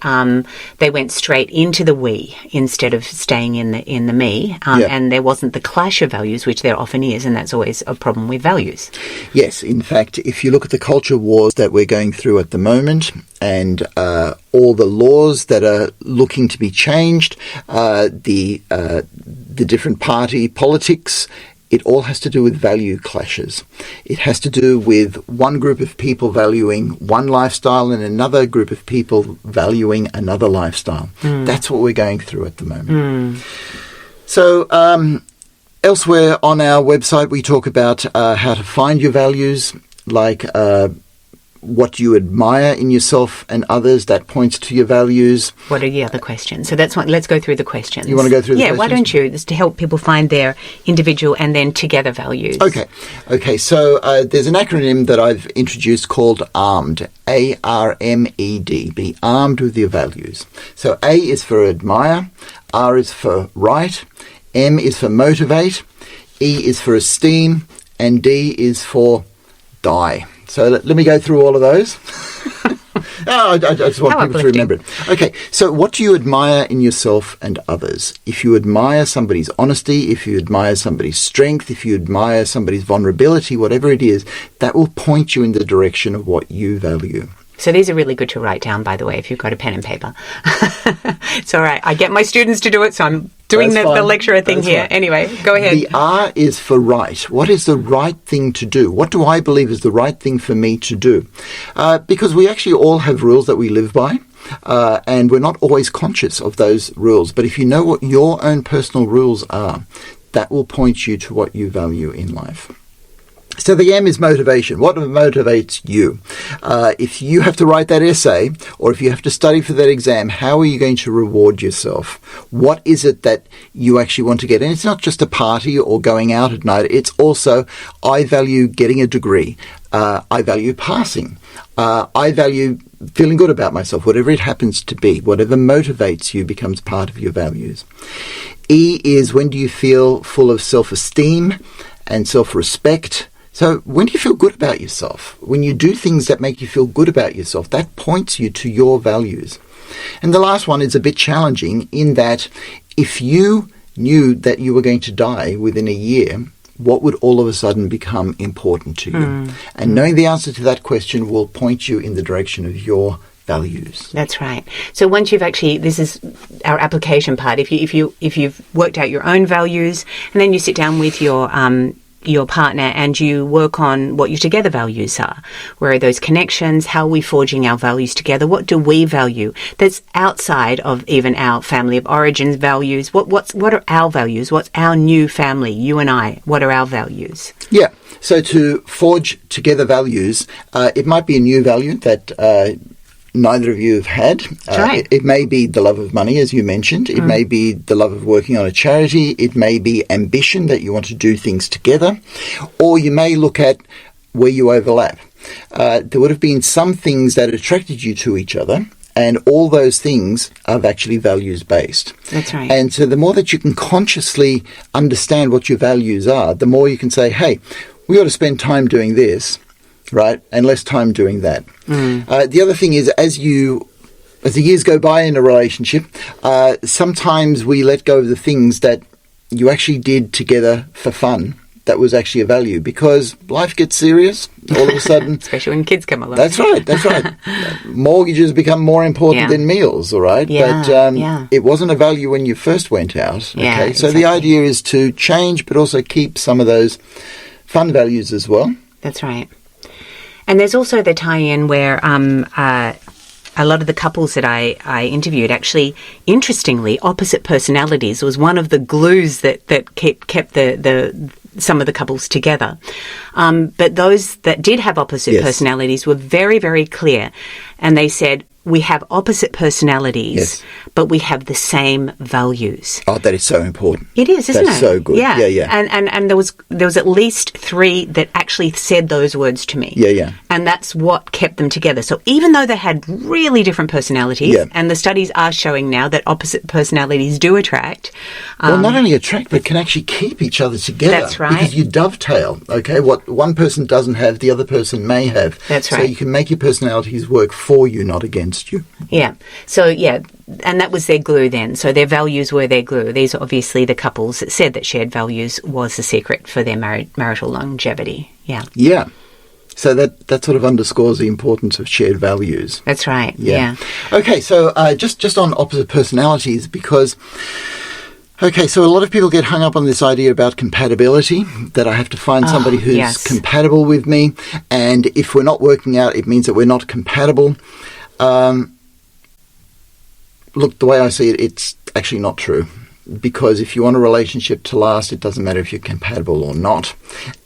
went straight into the we instead of staying in the me, and there wasn't the clash of values, which there often is, and that's always a problem with values. Yes, in fact, if you look at the culture wars that we're going through at the moment, and all the laws that are looking to be changed, the different party politics, it all has to do with value clashes. It has to do with one group of people valuing one lifestyle and another group of people valuing another lifestyle. That's what we're going through at the moment. So elsewhere on our website, we talk about how to find your values, like what do you admire in yourself and others? That points to your values. What are the other questions? So that's what. Let's go through the questions. You want to go through the questions? Yeah, why don't you? It's to help people find their individual and then together values. Okay. So there's an acronym that I've introduced called ARMED. ARMED. Be armed with your values. So A is for admire, R is for right, M is for motivate, E is for esteem, and D is for die. So let me go through all of those. I just want people to remember it. Okay, so what do you admire in yourself and others? If you admire somebody's honesty, if you admire somebody's strength, if you admire somebody's vulnerability, whatever it is, that will point you in the direction of what you value. So these are really good to write down, by the way, if you've got a pen and paper. It's all right. I get my students to do it, so I'm doing the lecturer thing here. Fine. Anyway, go ahead. The R is for right. What is the right thing to do? What do I believe is the right thing for me to do? Because we actually all have rules that we live by, and we're not always conscious of those rules. But if you know what your own personal rules are, that will point you to what you value in life. So the M is motivation. What motivates you? If you have to write that essay or if you have to study for that exam, how are you going to reward yourself? What is it that you actually want to get? And it's not just a party or going out at night. It's also, I value getting a degree. I value passing. I value feeling good about myself, whatever it happens to be. Whatever motivates you becomes part of your values. E is when do you feel full of self-esteem and self-respect? So when do you feel good about yourself? When you do things that make you feel good about yourself, that points you to your values. And the last one is a bit challenging in that if you knew that you were going to die within a year, what would all of a sudden become important to you? And knowing the answer to that question will point you in the direction of your values. That's right. So once you've actually, this is our application part. If you've worked out your own values, and then you sit down with your partner and you work on what your together values are. Where are those connections? How are we forging our values together? What do we value that's outside of even our family of origins values? What are our values? What's our new family, you and I? What are our values? Yeah. So to forge together values, it might be a new value that neither of you have had. Right. It may be the love of money, as you mentioned. It may be the love of working on a charity. It may be ambition, that you want to do things together. Or you may look at where you overlap. There would have been some things that attracted you to each other, and all those things are actually values-based. That's right. And so the more that you can consciously understand what your values are, the more you can say, hey, we ought to spend time doing this, right, and less time doing that. The other thing is, as the years go by in a relationship, sometimes we let go of the things that you actually did together for fun. That was actually a value, because life gets serious all of a sudden. Especially when kids come along. That's right. Mortgages become more important than meals, all right? Yeah, but it wasn't a value when you first went out. Okay? Yeah, So the idea is to change, but also keep some of those fun values as well. That's right. And there's also the tie-in where a lot of the couples that I interviewed actually, interestingly, opposite personalities was one of the glues that kept the some of the couples together. But those that did have opposite personalities were very, very clear. And they said, we have opposite personalities, but we have the same values. Oh, that is so important. It is, isn't it? That's so good. Yeah. Yeah. And there was at least 3 that actually said those words to me. Yeah. And that's what kept them together. So even though they had really different personalities, and the studies are showing now that opposite personalities do attract. Well, not only attract, but can actually keep each other together. That's right. Because you dovetail, okay? What one person doesn't have, the other person may have. That's right. So you can make your personalities work for you, not against you. Yeah. So, and that was their glue then. So their values were their glue. These are obviously the couples that said that shared values was the secret for their marital longevity. Yeah. Yeah. So that sort of underscores the importance of shared values. That's right. Yeah. Okay, so just on opposite personalities, because... Okay, so a lot of people get hung up on this idea about compatibility, that I have to find somebody who's compatible with me, and if we're not working out, it means that we're not compatible. Look, the way I see it, it's actually not true. Because if you want a relationship to last, it doesn't matter if you're compatible or not.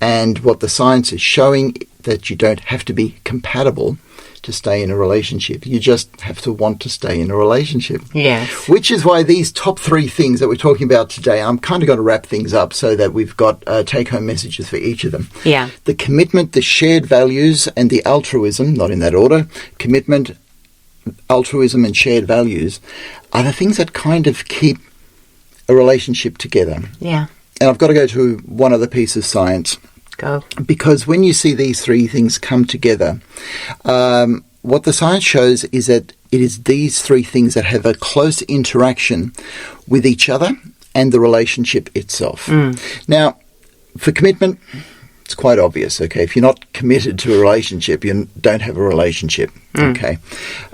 And what the science is showing, that you don't have to be compatible to stay in a relationship. You just have to want to stay in a relationship. Yes. Which is why these top 3 things that we're talking about today, I'm kind of going to wrap things up so that we've got take-home messages for each of them. Yeah. The commitment, the shared values, and the altruism, not in that order, commitment, altruism, and shared values are the things that kind of keep a relationship together. Yeah. And I've got to go to one other piece of science. Go. Because when you see these 3 things come together, what the science shows is that it is these 3 things that have a close interaction with each other and the relationship itself. Now, for commitment, it's quite obvious, okay? If you're not committed to a relationship, you don't have a relationship, okay?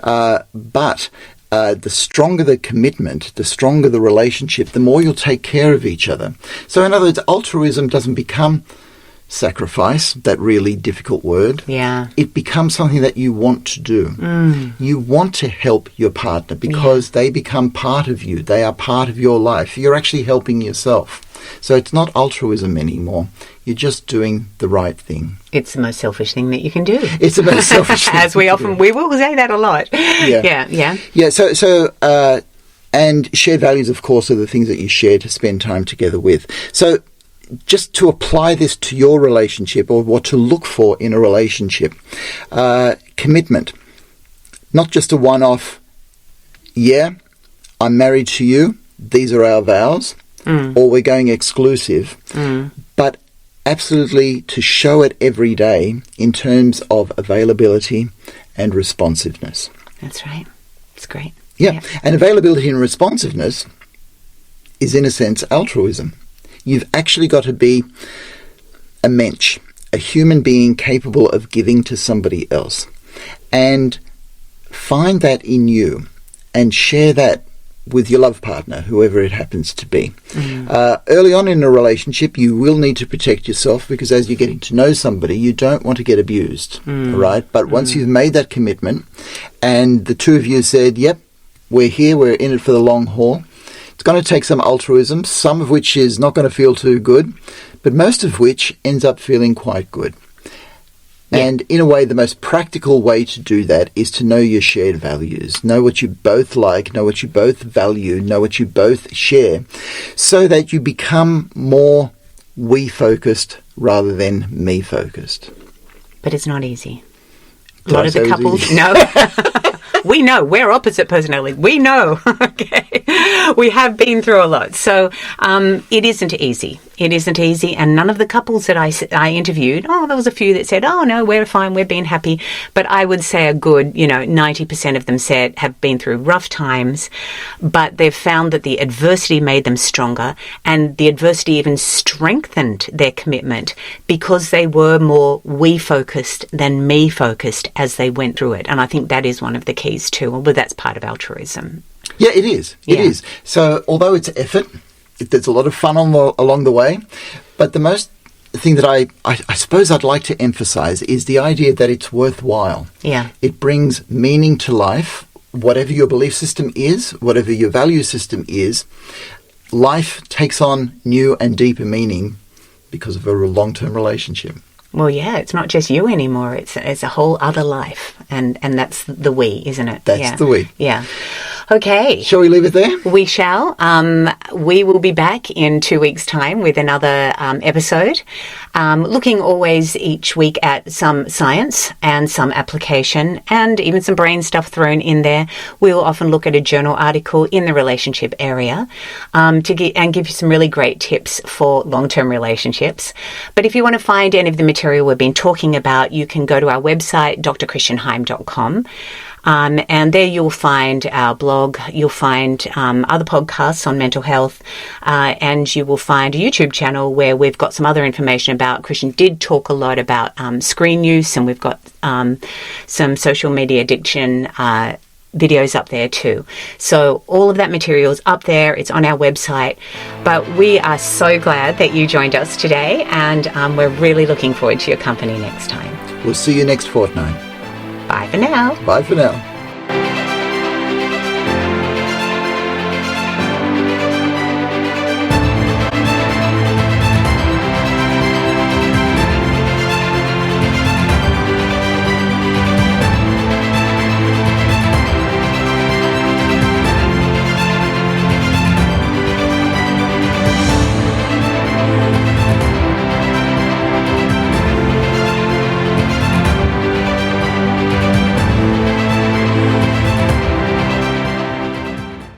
But the stronger the commitment, the stronger the relationship, the more you'll take care of each other. So in other words, altruism doesn't become sacrifice, that really difficult word. Yeah. It becomes something that you want to do. You want to help your partner because they become part of you. They are part of your life. You're actually helping yourself. So it's not altruism anymore. You're just doing the right thing. It's the most selfish thing that you can do. It's the most selfish thing. As we will say that a lot. Yeah. So, and shared values, of course, are the things that you share to spend time together with. So, just to apply this to your relationship or what to look for in a relationship, commitment, not just a one-off, I'm married to you, these are our vows, or we're going exclusive, but absolutely to show it every day in terms of availability and responsiveness. That's right. It's great. Yeah. And availability and responsiveness is, in a sense, altruism. You've actually got to be a mensch, a human being capable of giving to somebody else. And find that in you and share that with your love partner, whoever it happens to be. Early on in a relationship, you will need to protect yourself because as you're getting to know somebody, you don't want to get abused, right? But once you've made that commitment and the two of you said, yep, we're here, we're in it for the long haul, it's going to take some altruism, some of which is not going to feel too good, but most of which ends up feeling quite good. Yeah. And in a way, the most practical way to do that is to know your shared values, know what you both like, know what you both value, know what you both share, so that you become more we-focused rather than me-focused. But it's not easy. A lot of the couples, no. We know. We're opposite personality. We know. Okay. We have been through a lot. So it isn't easy. It isn't easy. And none of the couples that I interviewed, there was a few that said, oh, no, we're fine. We're being happy. But I would say a good, 90% of them said have been through rough times, but they've found that the adversity made them stronger and the adversity even strengthened their commitment because they were more we-focused than me-focused as they went through it. And I think that is one of the keys too, but that's part of altruism. Yeah, it is. It is. So although it's effort, there's a lot of fun along the way, but the most thing that I suppose I'd like to emphasize is the idea that it's worthwhile. Yeah. It brings meaning to life. Whatever your belief system is, whatever your value system is, life takes on new and deeper meaning because of a long-term relationship. Well, yeah, it's not just you anymore. It's a whole other life. And that's the we, isn't it? That's the we. Yeah. Okay. Shall we leave it there? We shall. We will be back in 2 weeks' time with another episode, looking always each week at some science and some application and even some brain stuff thrown in there. We'll often look at a journal article in the relationship area and give you some really great tips for long-term relationships. But if you want to find any of the material we've been talking about, you can go to our website, drchristianheim.com. And there you'll find our blog, you'll find other podcasts on mental health, and you will find a YouTube channel where we've got some other information about. Christian did talk a lot about screen use, and we've got some social media addiction videos up there too. So all of that material is up there. It's on our website. But we are so glad that you joined us today, and we're really looking forward to your company next time. We'll see you next fortnight. Bye for now. Bye for now.